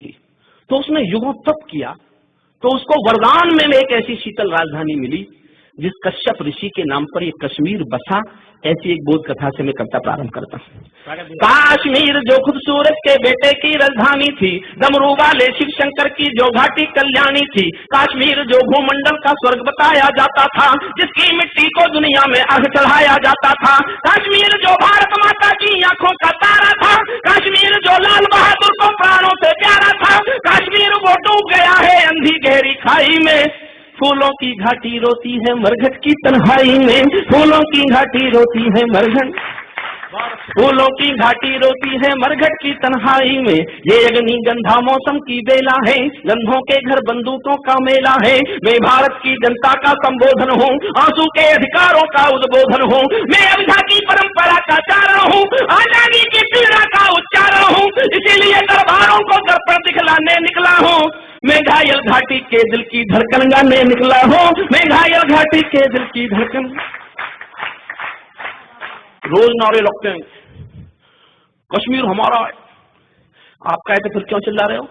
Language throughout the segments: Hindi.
थी, तो उसने युगों तप किया, तो उसको वरदान में एक ऐसी शीतल राजधानी मिली जिस कश्यप ऋषि के नाम पर ये कश्मीर बसा। ऐसी एक बोध कथा से मैं कविता प्रारंभ करता हूँ। काश्मीर जो खूबसूरत के बेटे की राजधानी थी, डमरू वाले शिव शंकर की जो घाटी कल्याणी थी। काश्मीर जो भूमंडल का स्वर्ग बताया जाता था, जिसकी मिट्टी को दुनिया में आग चढ़ाया जाता था। काश्मीर जो भारत माता की आंखों का तारा था, काश्मीर जो लाल बहादुर को प्राणों से प्यारा था। काश्मीर वो डूब गया है अंधी गहरी खाई में, फूलों की घाटी रोती है मरघट की तन्हाई में। फूलों की घाटी रोती है मरघट, फूलों की घाटी रोती है मरघट की तन्हाई में। ये अग्नि गंधा मौसम की बेला है, गंधों के घर बंदूकों का मेला है। मैं भारत की जनता का संबोधन हूँ, आंसू के अधिकारों का उद्बोधन हूँ। मैं अविधा की परंपरा का चारण हूँ, आजादी की पीड़ा का उच्चारण हूँ। इसीलिए दरबारों को दर्पण दिखलाने निकला हूँ। मैं घायल घाटी के दिल की धड़कन गाने निकला हूँ। मैं घायल घाटी के दिल की धड़कन। रोज नारे लगते हैं, कश्मीर हमारा है। आप कहे तो फिर क्यों चिल्ला रहे हो?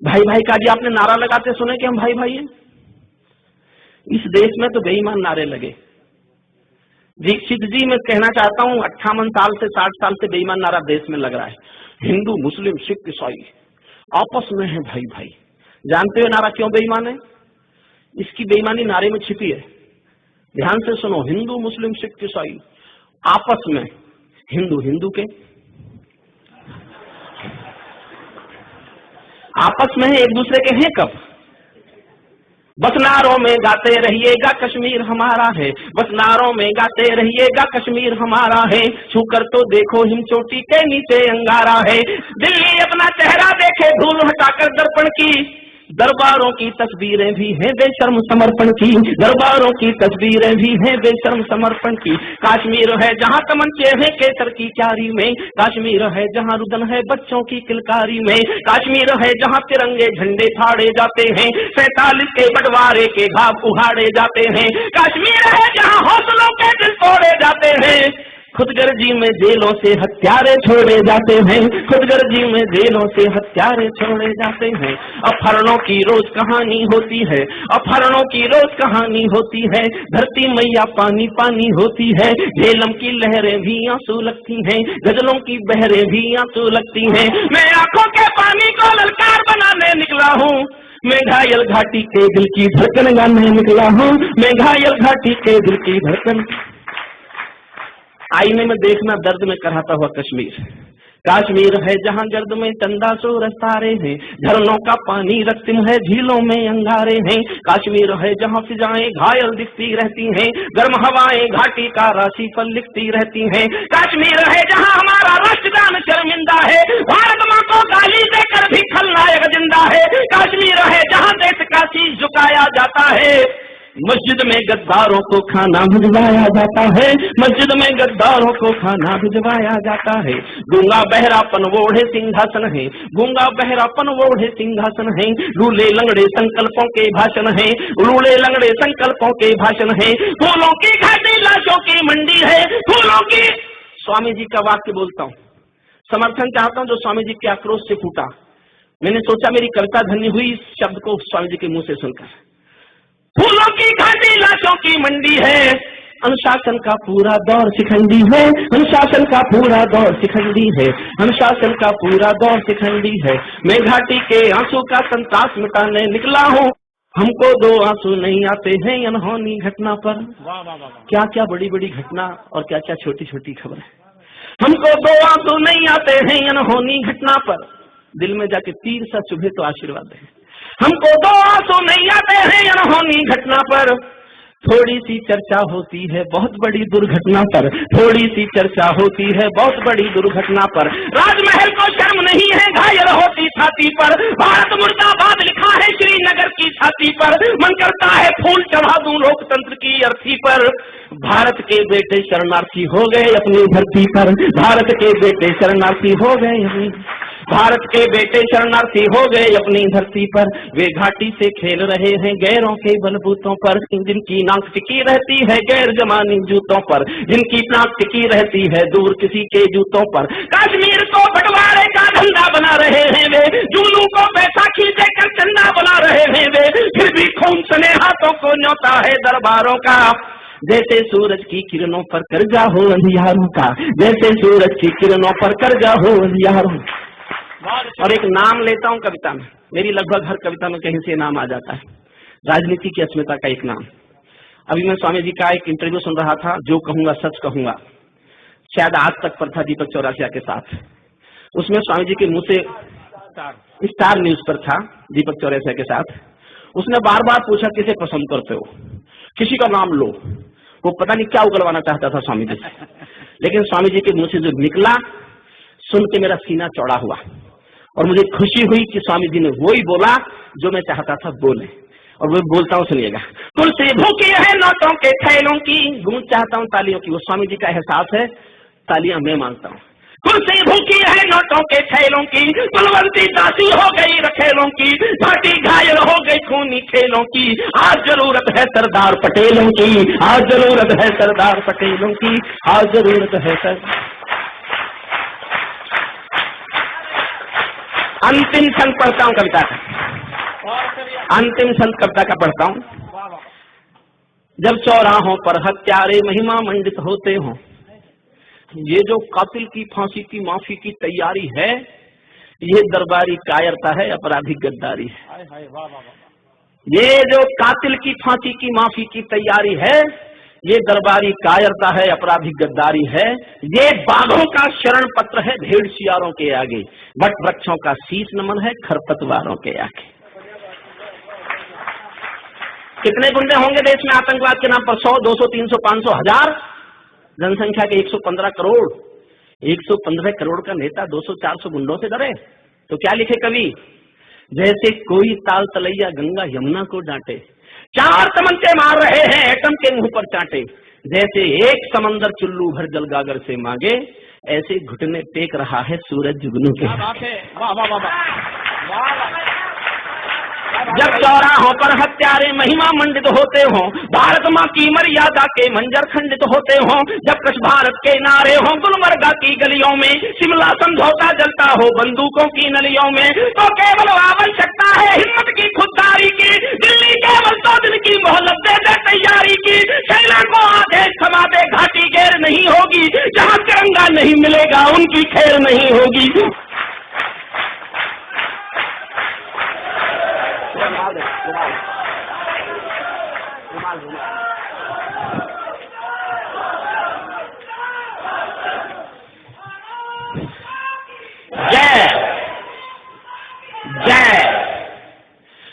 भाई भाई का जी आपने नारा लगाते सुने कि हम भाई भाई हैं? इस देश में तो बेईमान नारे लगे। दीक्षित जी मैं कहना चाहता हूं, 58 साल से 60 साल से बेईमान नारा देश में लग रहा है। हिंदू मुस्लिम सिख ईसाई आपस में है भाई भाई। जानते हो नारा क्यों बेईमान है? इसकी बेईमानी नारे में छिपी है। ध्यान से सुनो, हिंदू मुस्लिम सिख ईसाई आपस में, हिंदू हिंदू के आपस में है, एक दूसरे के हैं कब? बस नारों में गाते रहिएगा कश्मीर हमारा है, बस नारों में गाते रहिएगा कश्मीर हमारा है। छूकर तो देखो हिम चोटी के नीचे अंगारा है। दिल्ली अपना चेहरा देखे धूल हटाकर दर्पण की, दरबारों की तस्वीरें भी हैं बेशर्म समर्पण की। दरबारों की तस्वीरें भी हैं बेशर्म समर्पण की। काश्मीर है जहाँ तमंचे हैं केसर की क्यारी में, काश्मीर है जहाँ रुदन है बच्चों की किलकारी में। काश्मीर है जहाँ तिरंगे झंडे फाड़े जाते हैं, 47 के बंटवारे के घाव उहाड़े जाते हैं। काश्मीर है जहाँ हौसलों के दिल तोड़े जाते हैं, खुदगर्जी में जेलों से हत्यारे छोड़े जाते हैं। खुदगर्जी में जेलों से हत्यारे छोड़े जाते हैं। अपहरणों की रोज कहानी होती है, अपहरणों की रोज कहानी होती है। धरती मैया पानी पानी होती है, झेलम की लहरें भी आंसू लगती हैं, गजलों की बहरें भी आंसू लगती हैं। मैं आंखों के पानी को ललकार बनाने निकला हूँ, मैं घायल घाटी के दिल की धड़कन गाने निकला हूँ। मैं घायल घाटी के दिल की धड़कन। आईने में देखना दर्द में कराता हुआ कश्मीर। काश्मीर है जहाँ गर्द में चंदा सूरज तारे हैं, झरनों का पानी रक्तिम है झीलों में अंगारे हैं। काश्मीर है जहाँ फिजाएं घायल दिखती रहती हैं, गर्म हवाएं घाटी का राशिफल लिखती रहती हैं। काश्मीर है जहाँ हमारा राष्ट्रगान शर्मिंदा है, भारत माँ को गाली देकर भी खलनायक जिंदा है। काश्मीर है जहाँ देश का शीश झुकाया जाता है, मस्जिद में गद्दारों को खाना भिजवाया जाता है। मस्जिद में गद्दारों को खाना भिजवाया जाता है। गूंगा बहरापन वोढ़े सिंहासन है, गूंगा बहरापन वोढ़े सिंहासन है। लूले लंगड़े संकल्पों के भाषण है, लूले लंगड़े संकल्पों के भाषण है। फूलों की घाटी लाशों की मंडी है, फूलों की। स्वामी जी का वाक्य बोलता हूँ, समर्थन चाहता हूँ जो स्वामी जी के आक्रोश से फूटा। मैंने सोचा मेरी कविता धन्य हुई इस शब्द को स्वामी जी के मुंह से सुनकर। फूलों की घाटी लाशों की मंडी है, अनुशासन का पूरा दौर शिखंडी है। अनुशासन का पूरा दौर शिखंडी है, अनुशासन का पूरा दौर शिखंडी है। मैं घाटी के आंसू का संताप मिटाने निकला हूँ, हमको दो आंसू नहीं आते हैं अनहोनी घटना पर। क्या क्या बड़ी बड़ी घटना और क्या क्या छोटी छोटी खबरें। हमको दो आंसू नहीं आते हैं अनहोनी घटना पर, दिल में जाके तीर सा चुभे तो आशीर्वाद है। हमको दो आंसू नहीं आते हैं अनहोनी घटना पर, थोड़ी सी चर्चा होती है बहुत बड़ी दुर्घटना पर। थोड़ी सी चर्चा होती है बहुत बड़ी दुर्घटना पर। राजमहल को शर्म नहीं है घायल होती छाती पर, भारत मुर्दाबाद लिखा है श्रीनगर की छाती पर। मन करता है फूल चढ़ा दूं लोकतंत्र की अर्थी पर। भारत के बेटे शरणार्थी हो गए अपनी धरती पर, भारत के बेटे शरणार्थी हो गए अपनी, भारत के बेटे शरणार्थी हो गए अपनी धरती पर। वे घाटी से खेल रहे हैं गैरों के बलबूतों पर, जिनकी नाक टिकी रहती है गैर जमानी जूतों पर, जिनकी नाक टिकी रहती है दूर किसी के जूतों पर। कश्मीर को बंटवारे का धंधा बना है दरबारों का, जैसे सूरज की किरणों पर कर्जा हो अंधियारों का, जैसे सूरज की किरणों पर कर्जा हो अंधियारों। और एक नाम लेता हूँ कविता में, मेरी लगभग हर कविता में कहीं से नाम आ जाता है, राजनीति की अस्मिता का एक नाम। अभी मैं स्वामी जी का एक इंटरव्यू सुन रहा था, जो कहूंगा सच कहूंगा, शायद आज तक पर था, दीपक चौरसिया के साथ। उसमें स्वामी जी के मुंह से, स्टार न्यूज पर था, दीपक चौरसिया के साथ। उसने बार बार पूछा किसे पसंद करते हो, किसी का नाम लो। वो पता नहीं क्या उगलवाना चाहता था स्वामी जी, लेकिन स्वामी जी के मुंह से जो निकला सुन के मेरा सीना चौड़ा हुआ और मुझे खुशी हुई कि स्वामी जी ने वही बोला जो मैं चाहता था बोले। और वो बोलता हूँ, सुनिएगा। तुलसी भूखी है नोटों के थैलों की, गूंज चाहता हूँ तालियों की। वो स्वामी जी का एहसास है, तालियां मैं मांगता हूँ। तुलसी भूखी है नोटों के थैलों की, कुलवंती दासी हो गई रखेलों की, घाटी घायल हो गई खूनी खेलों की। आज जरूरत है सरदार पटेलों की, आज जरूरत है सरदार पटेलों की, आज जरूरत है सर। अंतिम छंद पढ़ता हूँ कविता का, अंतिम छंद कविता का पढ़ता हूँ। जब चौराहों पर हत्यारे महिमा मंडित होते हों, ये जो कातिल की फांसी की माफी की तैयारी है, ये दरबारी कायरता है, अपराधी गद्दारी है। ये जो कातिल की फांसी की माफी की तैयारी है, ये दरबारी कायरता है, अपराधी गद्दारी है। ये बाघों का शरण पत्र है भेड़ शियारों के आगे, वट वृक्षों का शीश नमन है खरपतवारों के आगे। कितने गुंडे होंगे देश में आतंकवाद के नाम पर? 100, 200, 300, 500, 1000? जनसंख्या के 115 करोड़, 115 करोड़ का नेता 200-400 गुंडों से डरे? तो क्या लिखे कवि? जैसे कोई ताल तलैया गंगा यमुना को डांटे, 4 तमंचे मार रहे हैं एटम के मुंह पर चांटे। जैसे एक समंदर चुल्लू भर जल गागर से मांगे, ऐसे घुटने टेक रहा है सूरज जुगनू के। वाह वाह वाह। जब चौराहों पर हत्यारे महिमा मंडित होते हों, भारत माँ की मर्यादा के मंजर खंडित होते हों, जब कश भारत के नारे हों गुलमर्गा की गलियों में, शिमला समझौता जलता हो बंदूकों की नलियों में, तो केवल आवश्यकता है हिम्मत की, खुददारी की। दिल्ली केवल 2 दिन की मोहलत दे दे तैयारी की, सेना को आदेश थमा दे घाटी गैर नहीं होगी, जहाँ तिरंगा नहीं मिलेगा उनकी खैर नहीं होगी। जय जय।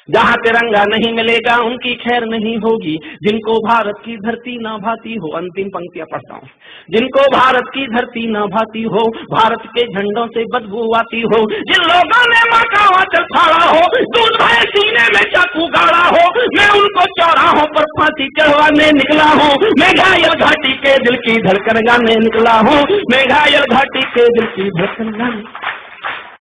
जहाँ तिरंगा नहीं मिलेगा उनकी खैर नहीं होगी, जिनको भारत की धरती ना भाती हो। अंतिम पंक्तियां पढ़ता हूँ। जिनको भारत की धरती ना भाती हो, भारत के झंडों से बदबू आती हो, जिन लोगों ने माँ का आंचल फाड़ा हो, दूध भरे सीने में चाकू गाड़ा हो, मैं उनको चौराहों पर फांसी चढ़वाने निकला हूँ। मैं घायल घाटी के दिल की धड़कन गाने निकला हूँ, मैं घायल घाटी के दिल की धड़कन गाने।